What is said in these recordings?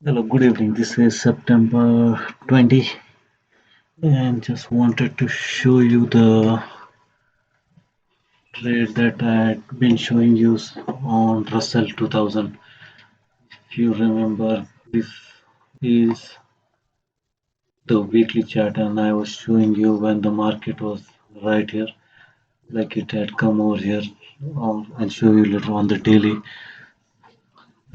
Hello, good evening. This is September 20, and just wanted to show you the trade that I had been showing you on Russell 2000. If you remember, this is the weekly chart, and I was showing you when the market was right here, like it had come over here. I'll show you later on the daily,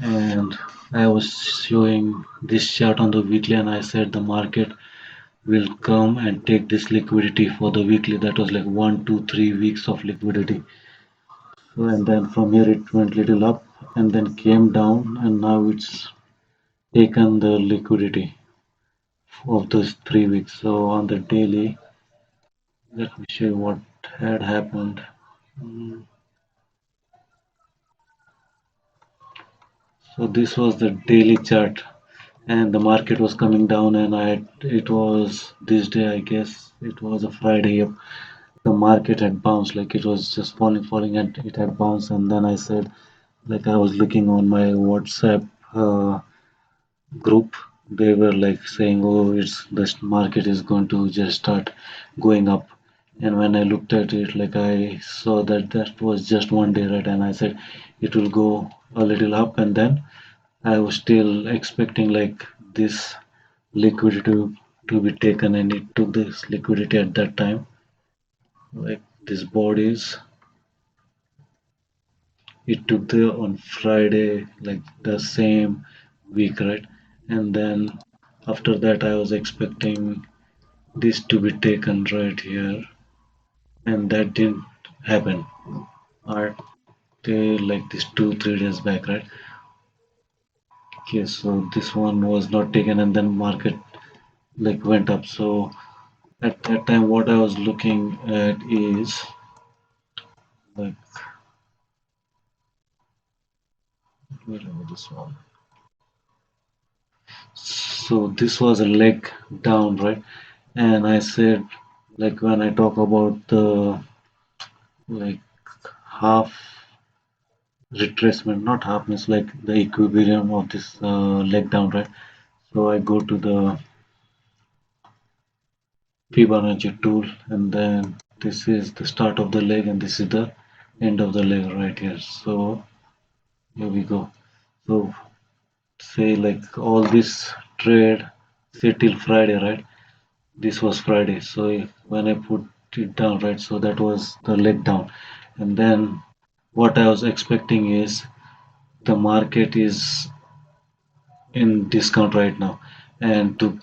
and I was showing this chart on the weekly, and I said the market will come and take this liquidity for the weekly. That was like 1 2 3 weeks of liquidity. So and then from here it went little up and then came down, and now it's taken the liquidity of those 3 weeks. So on the daily, let me show you what had happened. Mm, So this was the daily chart, and the market was coming down, and it was this day, I guess it was a Friday. Yep. The market had bounced, like it was just falling, and it had bounced. And then I said, like I was looking on my WhatsApp group, they were like saying, "Oh, it's the market is going to just start going up." And when I looked at it, like I saw that that was just one day, right? And I said it will go a little up, and then I was still expecting like this liquidity to be taken, and it took this liquidity at that time, like these bodies. It took the on Friday, like the same week, right? And then after that, I was expecting this to be taken right here, and that didn't happen. Or they like this 2 3 days back, right? Okay, so this one was not taken, and then market like went up. So at that time, what I was looking at is like whatever this one. So this was a leg down, right? And I said, like when I talk about the like half retracement, not half means like the equilibrium of this leg down, right? So I go to the Fibonacci tool, and then this is the start of the leg, and this is the end of the leg right here. So here we go. So say like all this trade, say till Friday, right? This was Friday. So when I put it down, right? So that was the leg down, and then what I was expecting is the market is in discount right now, and to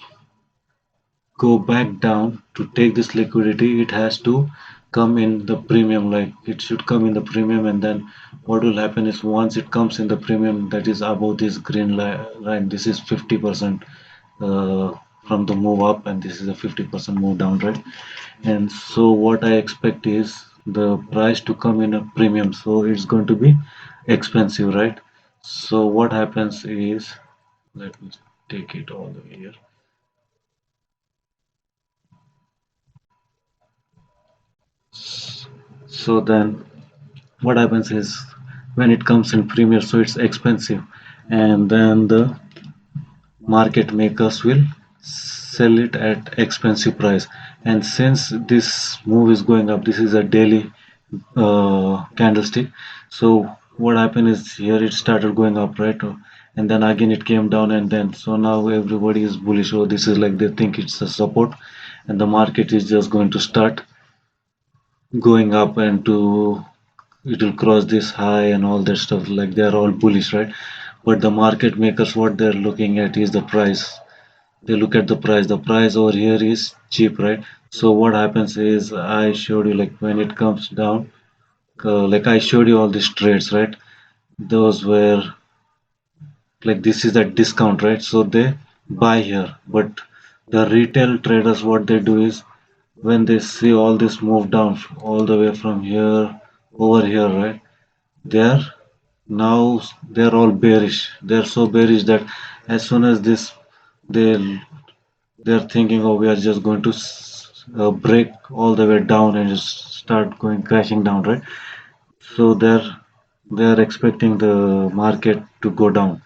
go back down to take this liquidity, it has to come in the premium. Like it should come in the premium, and then what will happen is once it comes in the premium, that is above this green line. This is 50% from the move up, and this is a 50% move down, right? And so what I expect is the price to come in a premium, so it's going to be expensive, right? So what happens is, let me take it all the way here. So then what happens is when it comes in premium, so it's expensive, and then the market makers will sell it at expensive price. And since this move is going up, this is a daily candlestick. So what happened is here it started going up, right? And then again it came down, and then so now everybody is bullish. So this is like they think it's a support, and the market is just going to start going up, and to it will cross this high and all that stuff. Like they're all bullish, right? But the market makers, what they're looking at is the price. They look at the price. The price over here is cheap, right? So what happens is I showed you like when it comes down, like I showed you all these trades, right? Those were like this is at discount, right? So they buy here. But the retail traders, what they do is when they see all this move down all the way from here over here, right? They're now they're all bearish. They're so bearish that as soon as this they they're thinking, oh, we are just going to break all the way down and just start going crashing down, right? So they're expecting the market to go down.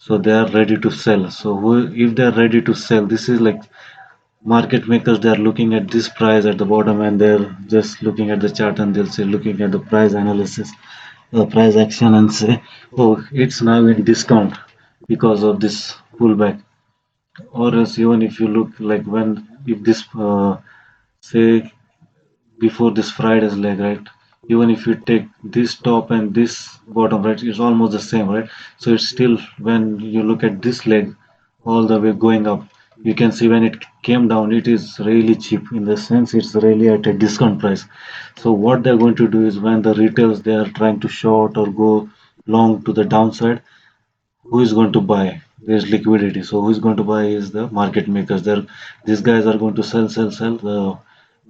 So they are ready to sell. So if they are ready to sell, this is like market makers. They are looking at this price at the bottom, and they're just looking at the chart, and they'll say looking at the price analysis, price action, and say, oh, it's now in discount because of this pullback. Or else even if you look like when if this say before this Friday's leg, right? Even if you take this top and this bottom, right, it's almost the same, right? So it's still when you look at this leg all the way going up, you can see when it came down, it is really cheap in the sense it's really at a discount price. So what they're going to do is when the retails they are trying to short or go long to the downside, who is going to buy? There's liquidity. So who is going to buy is the market makers. These guys are going to sell.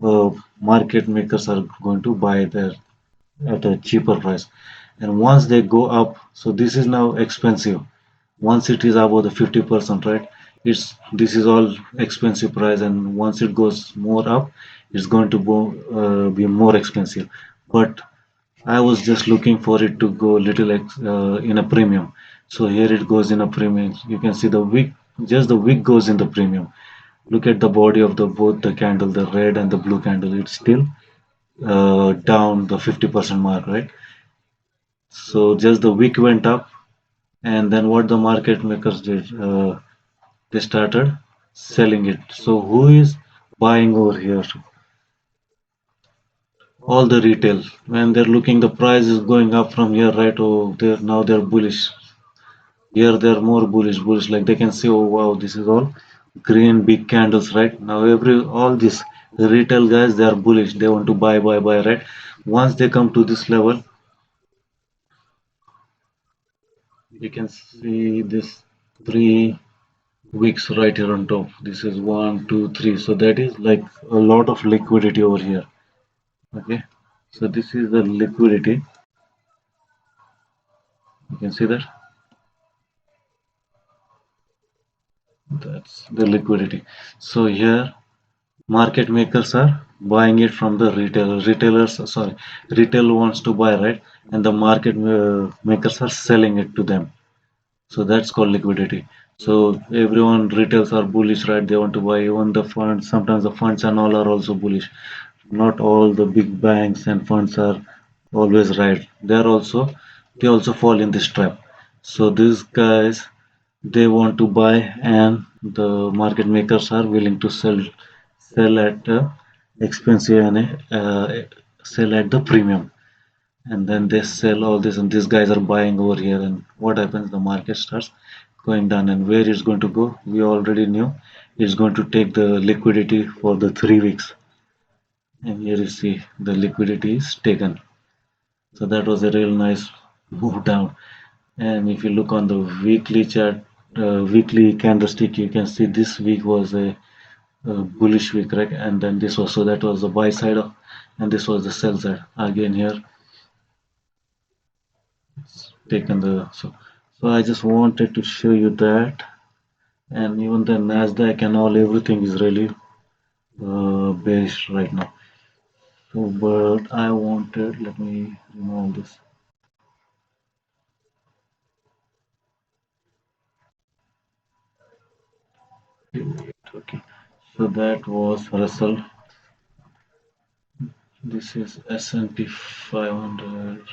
The market makers are going to buy there at a cheaper price. And once they go up, so this is now expensive. Once it is above the 50%, right? It's this is all expensive price, and once it goes more up, it's going to be more expensive. But I was just looking for it to go little in a premium. So here it goes in a premium. You can see the wick, just the wick goes in the premium. Look at the body of the both the candle, the red and the blue candle. It's still down the 50% mark, right? So just the wick went up, and then what the market makers did, they started selling it. So who is buying over here? All the retail. When they're looking, the price is going up from here, right? Oh, they're bullish. Here they're more bullish. Like they can see, oh wow, this is all green big candles, right? Now all these retail guys they are bullish. They want to buy, right? Once they come to this level, you can see this 3 weeks right here on top. This is one, two, three. So that is like a lot of liquidity over here. Okay. So this is the liquidity. You can see that. That's the liquidity. So here market makers are buying it from the retail wants to buy, right? And the market makers are selling it to them. So that's called liquidity. So everyone retails are bullish, right? They want to buy. Even the funds, sometimes the funds and all are also bullish. Not all the big banks and funds are always right. They also fall in this trap. So these guys they want to buy, and the market makers are willing to sell at expensive and sell at the premium. And then they sell all this, and these guys are buying over here. And what happens? The market starts going down, and where it's going to go, we already knew. It's going to take the liquidity for the 3 weeks, and here you see the liquidity is taken. So that was a real nice move down. And if you look on the weekly chart, weekly candlestick, you can see this week was a bullish week, right? And then this was, so that was the buy side of, and this was the sell side. Again here, it's taken so I just wanted to show you that, and even the Nasdaq and all everything is really bearish right now. So, but I wanted, let me remove all this. Okay, so that was Russell. This is S&P 500.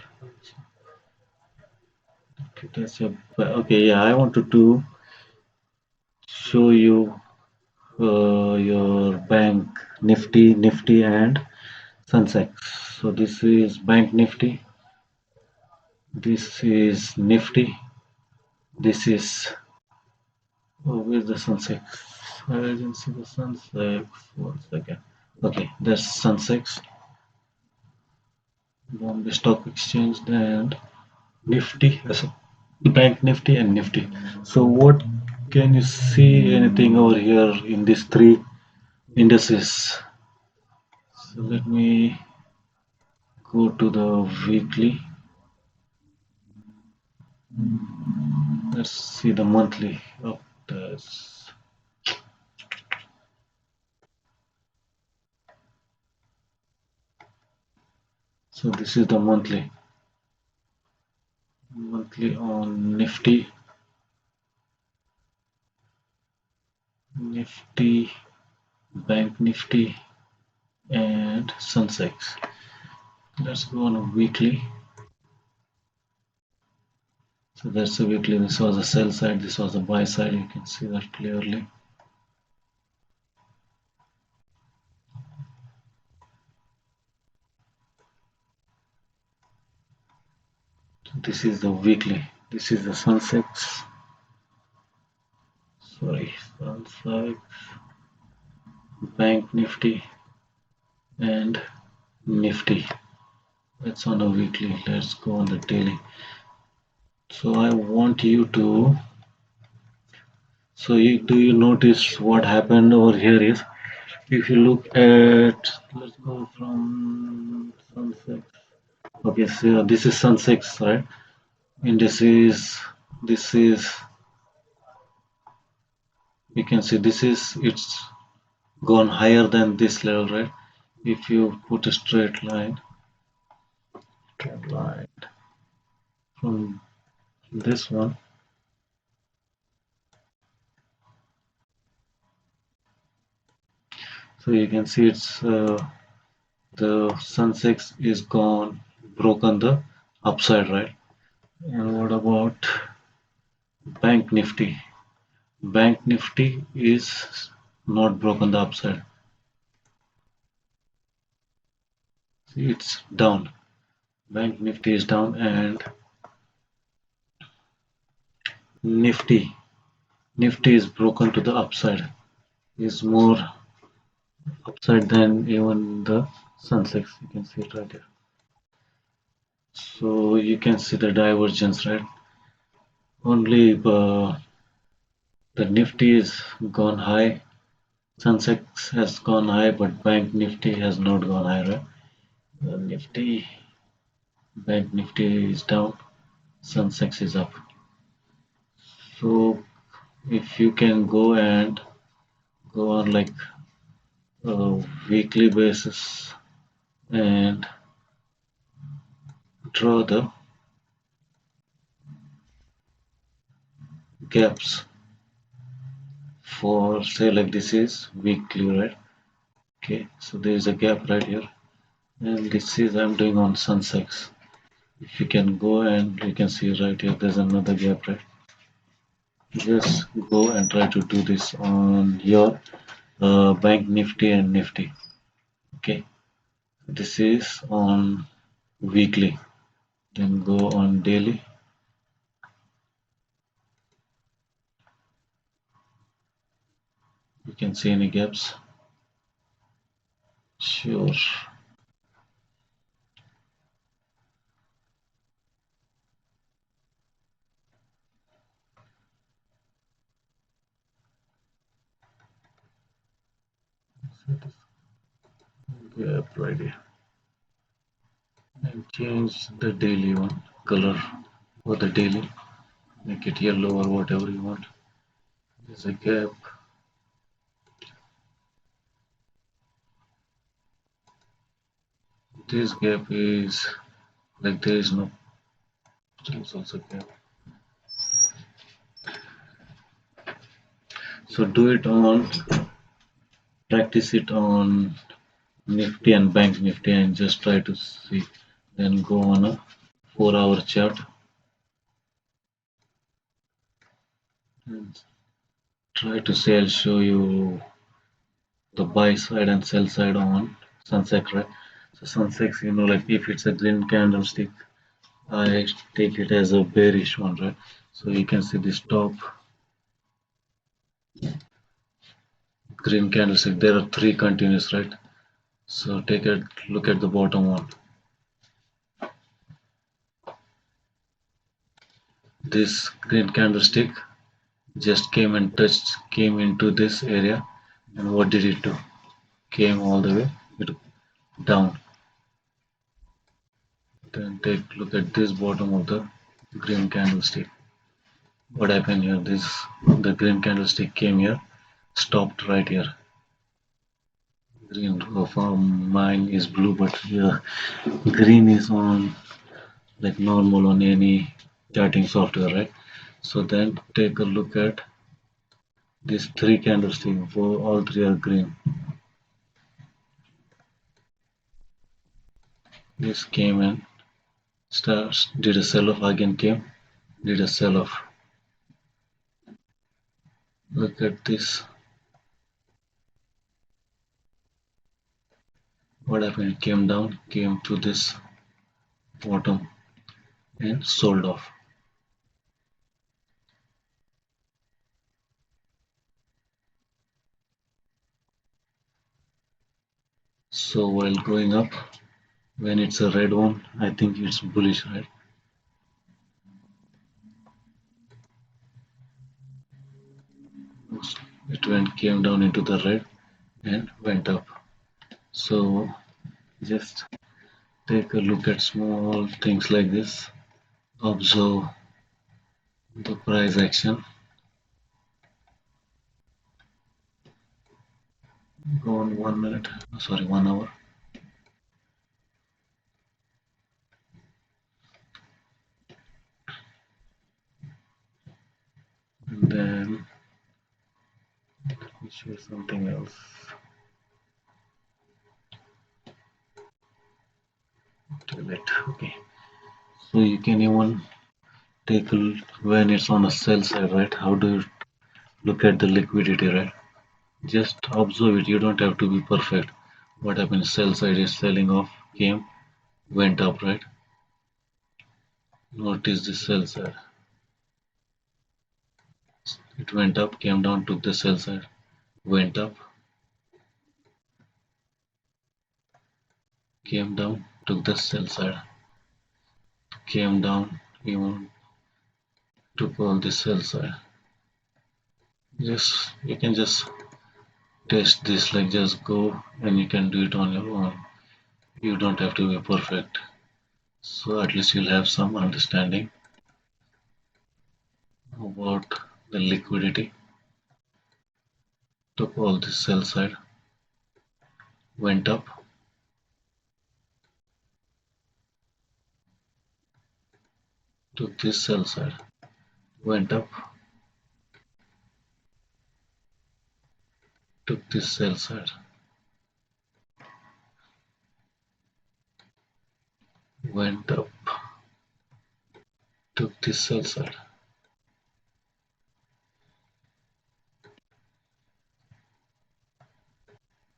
Okay, okay. Yeah, I wanted to show you your bank Nifty, and Sensex. So this is bank Nifty. This is Nifty. This is where's the Sensex? I didn't see the Sensex. 1 second. Okay, that's Sensex, Bombay Stock Exchange, and Nifty. Bank Nifty and Nifty. So what can you see anything over here in these three indices? So let me go to the weekly. Let's see the monthly of this. So this is the monthly on Nifty. Nifty, Bank Nifty, and Sensex. Let's go on a weekly. So that's the weekly. This was the sell side, this was the buy side. You can see that clearly. This is the weekly. This is the Sensex. Sorry, Sensex, Bank Nifty, and Nifty. That's on a weekly. Let's go on the daily. So I want you to. Do you notice what happened over here is if you look at, let's go from Sensex. Okay, so this is Sensex, right? Indices. This is, you can see this is, it's gone higher than this level, right? If you put a straight line from this one, so you can see it's the Sensex is gone, broken the upside, right? And what about Bank Nifty? Bank Nifty is not broken the upside. See, it's down. Bank Nifty is down, and Nifty is broken to the upside. Is more upside than even the Sensex. You can see it right here. So you can see the divergence, right? Only the Nifty is gone high, Sensex has gone high, but Bank Nifty has not gone high, right? The Bank Nifty is down, Sensex is up. So if you can go and go on like a weekly basis and draw the gaps for, say, like this is weekly, right? Okay, so there is a gap right here, and this is I'm doing on Sensex. If you can go and you can see right here, there's another gap, right? Just go and try to do this on your Bank Nifty and Nifty. Okay, this is on weekly. Then go on daily. You can see any gaps. Sure. Gap right here. And change the daily one color for the daily. Make it yellow or whatever you want. There's a gap. This gap is like there is no. There's also gap. So do it on, practice it on Nifty and Bank Nifty and just try to see. Then go on a 4-hour chart and try to say I'll show you the buy side and sell side on Sensex, right? So Sensex, like if it's a green candlestick, I take it as a bearish one, right? So you can see this top green candlestick. There are three continuous, right? So take a look at the bottom one. This green candlestick just came into this area, and what did it do? Came all the way down. Then take a look at this bottom of the green candlestick. What happened here? The green candlestick came here, stopped right here. Green from mine is blue, but here green is on like normal on any charting software, right? So then take a look at These three candlesticks, all three are green. This came and starts, did a sell off, again came, did a sell off. Look at this. What happened? It came down, came to this bottom and sold off. So while going up, when it's a red one, I think it's bullish, right? It came down into the red and went up. So just take a look at small things like this. Observe the price action. Go on 1 minute, sorry, 1 hour. And then let me show something else. Delete. Okay. So you can even take a when it's on a sell side, right? How do you look at the liquidity, right? Just observe it. You don't have to be perfect. What happens? Sell side is selling off, came, went up, right? Notice the sell side. It went up, came down, took the sell side, went up, came down, took the sell side, came down, even took all the sell side. Just you can just test this, like just go and you can do it on your own. You don't have to be perfect. So at least you'll have some understanding about the liquidity. Took all the sell side, went up, took this sell side, went up, took this sell side, went up, took this sell side,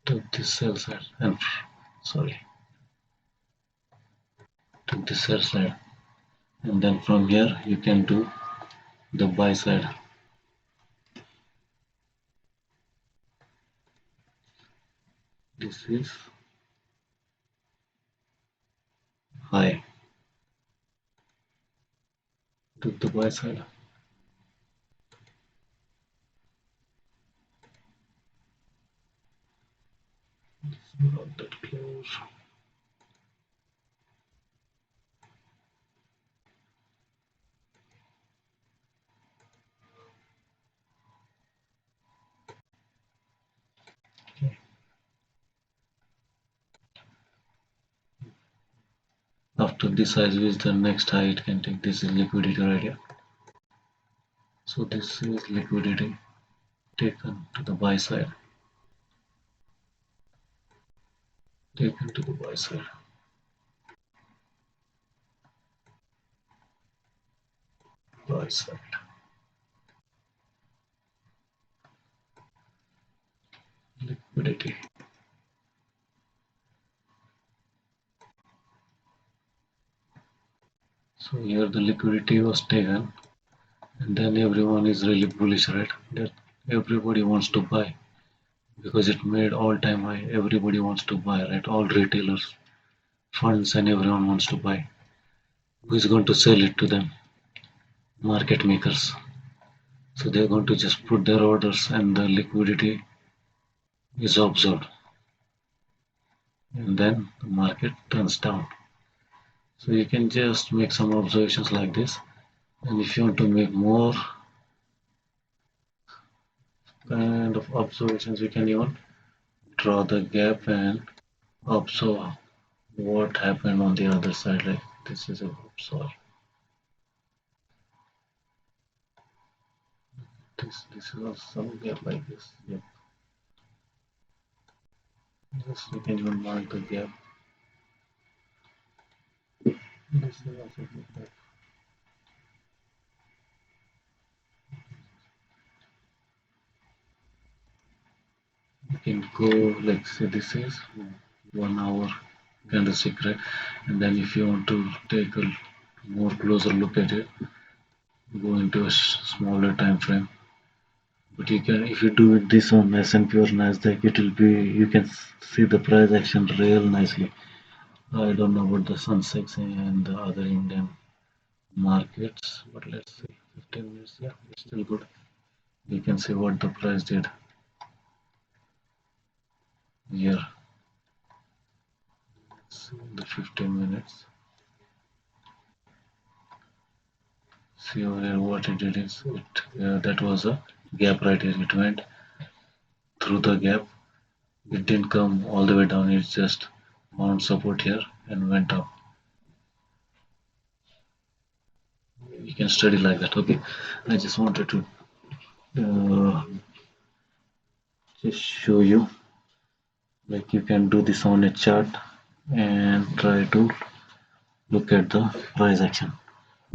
took this sell side, and sorry, took this sell side, and then from here you can do the buy side. This is high, took the buy side, not that close. Okay. After this size is the next high it can take. This is liquidity right here. So this is liquidity taken to the buy side, taken to the buy side, buy side, liquidity. So here the liquidity was taken, and then everyone is really bullish, right? That everybody wants to buy because it made all-time high. Everybody wants to buy, right? All retailers, funds, and everyone wants to buy. Who is going to sell it to them? Market makers. So they're going to just put their orders, and the liquidity is observed, and then the market turns down. So you can just make some observations like this, and if you want to make more kind of observations, you can even draw the gap and observe what happened on the other side. Like this is a observe This is also some gap like this. Yep. Yes, you can even mark the gap. This is also good gap. You can go like say this is 1 hour candlestick, right? And then if you want to take a more closer look at it, go into a smaller time frame. But you can, if you do it this on S&P or Nasdaq, it will be you can see the price action real nicely. I don't know about the Sensex and the other Indian markets, but let's see. 15 minutes, yeah, it's still good. You can see what the price did here. See the 15 minutes. See over here what it did is it that was a gap right here. It went through the gap. It didn't come all the way down. It just found support here and went up. You can study like that. Okay, I just wanted to uh, just show you like you can do this on a chart and try to look at the price action.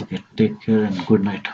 Okay, take care and good night.